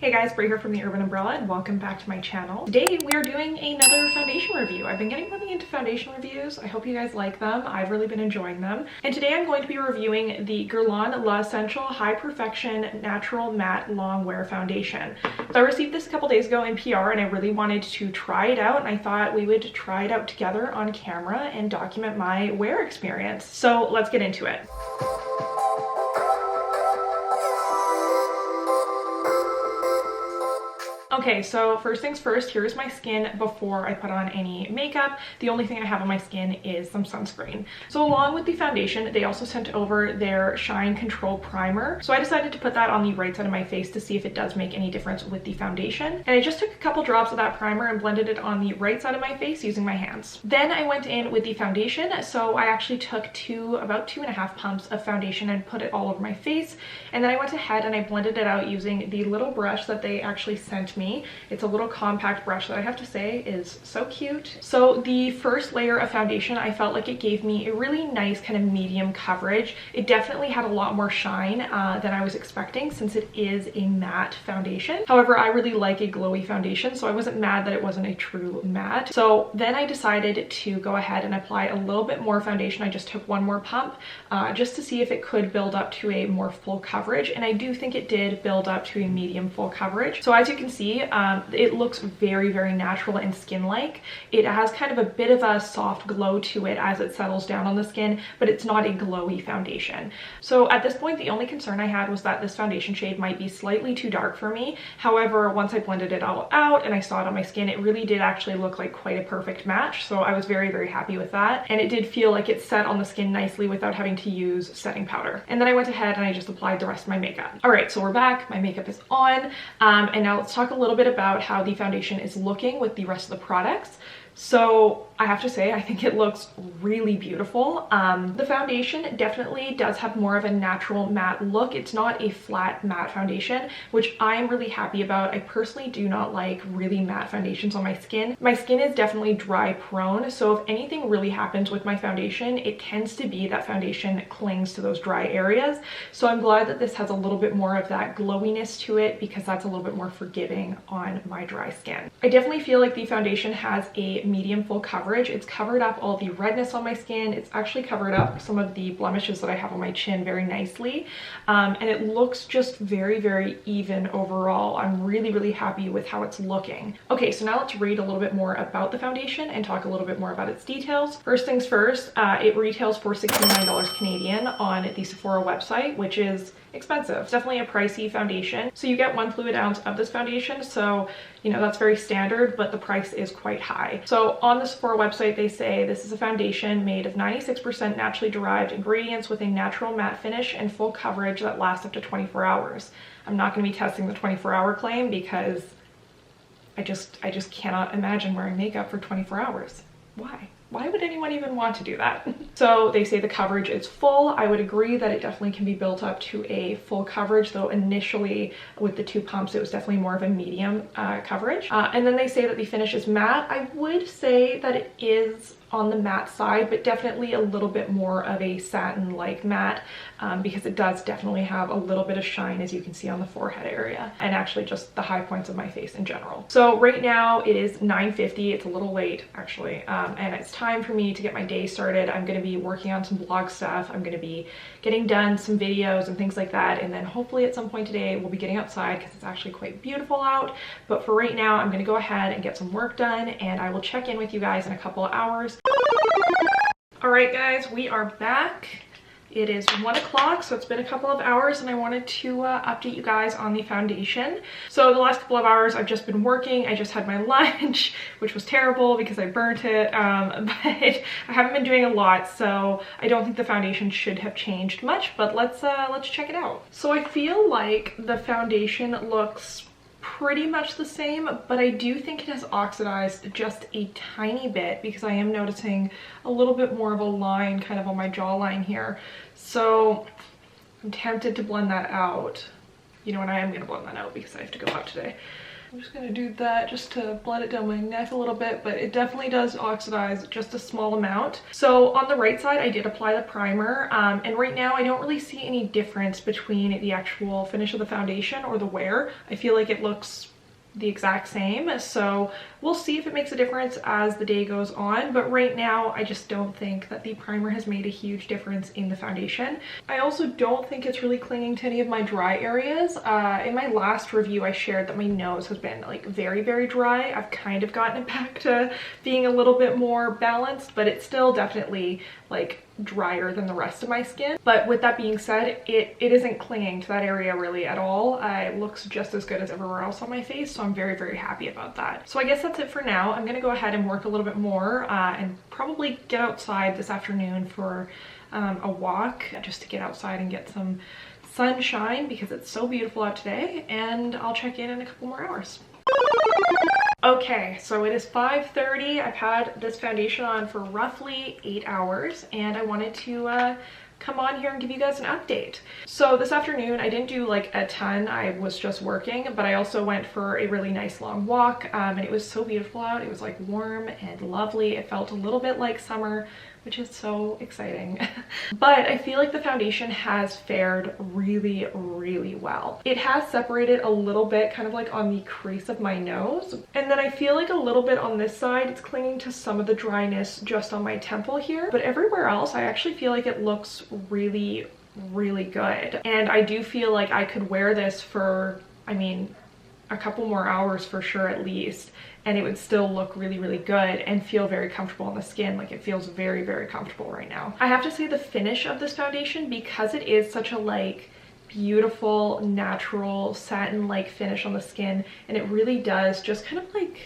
Hey guys, Brie here from the Urban Umbrella and welcome back to my channel. Today we are doing another foundation review. I've been getting really into foundation reviews. I hope you guys like them. I've really been enjoying them. And today I'm going to be reviewing the Guerlain La Essential High Perfection Natural Matte Long Wear Foundation. So I received this a couple days ago in PR and I really wanted to try it out, and I thought we would try it out together on camera and document my wear experience. So let's get into it. Okay, so first things first, here's my skin before I put on any makeup. The only thing I have on my skin is some sunscreen. So along with the foundation, they also sent over their Shine Control Primer. So I decided to put that on the right side of my face to see if it does make any difference with the foundation. And I just took a couple drops of that primer and blended it on the right side of my face using my hands. Then I went in with the foundation. So I actually took about 2.5 pumps of foundation and put it all over my face. And then I went ahead and I blended it out using the little brush that they actually sent me. It's a little compact brush that I have to say is so cute. So the first layer of foundation, I felt like it gave me a really nice kind of medium coverage. It definitely had a lot more shine than I was expecting since it is a matte foundation. However, I really like a glowy foundation, so I wasn't mad that it wasn't a true matte. So then I decided to go ahead and apply a little bit more foundation. I just took one more pump just to see if it could build up to a more full coverage, and I do think it did build up to a medium full coverage. So as you can see, it looks very, very natural and skin-like. It has kind of a bit of a soft glow to it as it settles down on the skin, but it's not a glowy foundation. So at this point, the only concern I had was that this foundation shade might be slightly too dark for me. However, once I blended it all out and I saw it on my skin, it really did actually look like quite a perfect match. So I was very, very happy with that. And it did feel like it set on the skin nicely without having to use setting powder. And then I went ahead and I just applied the rest of my makeup. All right, so we're back. My makeup is on. And now let's talk a little bit about how the foundation is looking with the rest of the products. So I have to say, I think it looks really beautiful. The foundation definitely does have more of a natural matte look. It's not a flat matte foundation, which I am really happy about. I personally do not like really matte foundations on my skin. My skin is definitely dry prone, so if anything really happens with my foundation, it tends to be that foundation clings to those dry areas. So I'm glad that this has a little bit more of that glowiness to it because that's a little bit more forgiving on my dry skin. I definitely feel like the foundation has a medium full coverage. It's covered up all the redness on my skin. It's actually covered up some of the blemishes that I have on my chin very nicely. And it looks just very, very even overall. I'm really, really happy with how it's looking. Okay, so now let's read a little bit more about the foundation and talk a little bit more about its details. First things first, it retails for $69 Canadian on the Sephora website, which is expensive. It's definitely a pricey foundation. So you get 1 fluid ounce of this foundation, so you know that's very standard, but the price is quite high. So on the Sephora website, they say this is a foundation made of 96% naturally derived ingredients with a natural matte finish and full coverage that lasts up to 24 hours. I'm not going to be testing the 24-hour claim because I just cannot imagine wearing makeup for 24 hours. Why? Why would anyone even want to do that? So they say the coverage is full. I would agree that it definitely can be built up to a full coverage, though initially with the 2 pumps, it was definitely more of a medium coverage. And then they say that the finish is matte. I would say that it is on the matte side, but definitely a little bit more of a satin-like matte because it does definitely have a little bit of shine, as you can see on the forehead area, and actually just the high points of my face in general. So right now it is 9:50. It's a little late actually, and it's time for me to get my day started. I'm going to be working on some blog stuff. I'm going to be getting done some videos and things like that, and then hopefully at some point today we'll be getting outside because it's actually quite beautiful out. But for right now, I'm going to go ahead and get some work done, and I will check in with you guys in a couple of hours. All right, guys, we are back. It is 1 o'clock, so it's been a couple of hours, and I wanted to update you guys on the foundation. So the last couple of hours I've just been working. I just had my lunch, which was terrible because I burnt it, but I haven't been doing a lot, so I don't think the foundation should have changed much, but let's check it out. So I feel like the foundation looks pretty much the same, but I do think it has oxidized just a tiny bit because I am noticing a little bit more of a line kind of on my jawline here. So I'm tempted to blend that out. You know what, I am going to blend that out because I have to go out today. I'm just gonna do that just to blend it down my neck a little bit, but it definitely does oxidize just a small amount. So on the right side, I did apply the primer, and right now I don't really see any difference between the actual finish of the foundation or the wear. I feel like it looks the exact same, so we'll see if it makes a difference as the day goes on, but right now I just don't think that the primer has made a huge difference in the foundation. I also don't think it's really clinging to any of my dry areas. In my last review I shared that my nose has been like very dry. I've kind of gotten it back to being a little bit more balanced, but it's still definitely like drier than the rest of my skin. But with that being said, it isn't clinging to that area really at all. It looks just as good as everywhere else on my face, so I'm very happy about that. So I guess that's it for now. I'm gonna go ahead and work a little bit more and probably get outside this afternoon for a walk, just to get outside and get some sunshine because it's so beautiful out today, and I'll check in a couple more hours. Okay, so it is 5:30. I've had this foundation on for roughly 8 hours, and I wanted to come on here and give you guys an update. So this afternoon I didn't do like a ton, I was just working, but I also went for a really nice long walk, and it was so beautiful out. It was like warm and lovely. It felt a little bit like summer, which is so exciting. But I feel like the foundation has fared really well. It has separated a little bit, kind of like on the crease of my nose, and then I feel like a little bit on this side it's clinging to some of the dryness just on my temple here, but everywhere else I actually feel like it looks really good. And I do feel like I could wear this for, I mean, a couple more hours for sure at least, and it would still look really good and feel very comfortable on the skin. Like it feels very comfortable right now. I have to say the finish of this foundation, because it is such a like beautiful natural satin like finish on the skin, and it really does just kind of like,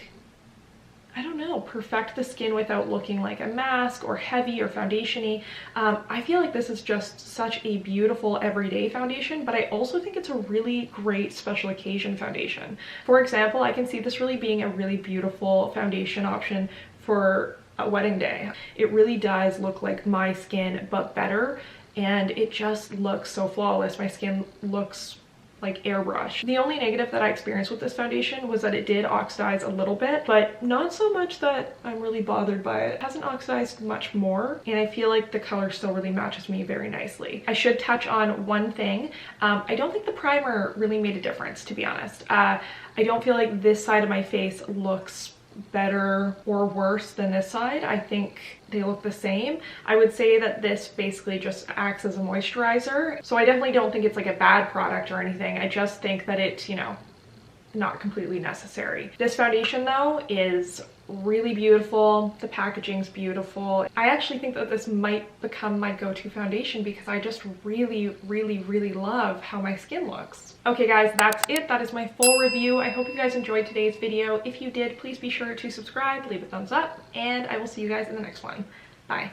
I don't know, perfect the skin without looking like a mask or heavy or foundation-y. I feel like this is just such a beautiful everyday foundation, but I also think it's a really great special occasion foundation. For example, I can see this really being a really beautiful foundation option for a wedding day. It really does look like my skin, but better, and it just looks so flawless. My skin looks like airbrush. The only negative that I experienced with this foundation was that it did oxidize a little bit, but not so much that I'm really bothered by it. It hasn't oxidized much more, and I feel like the color still really matches me very nicely. I should touch on one thing. I don't think the primer really made a difference, to be honest. I don't feel like this side of my face looks better or worse than this side. I think they look the same. I would say that this basically just acts as a moisturizer, so I definitely don't think it's like a bad product or anything. I just think that it's, you know, not completely necessary. This foundation though is really beautiful. The packaging's beautiful. I actually think that this might become my go-to foundation because I just really love how my skin looks. Okay guys, that's it. That is my full review. I hope you guys enjoyed today's video. If you did, please be sure to subscribe, leave a thumbs up, and I will see you guys in the next one. Bye.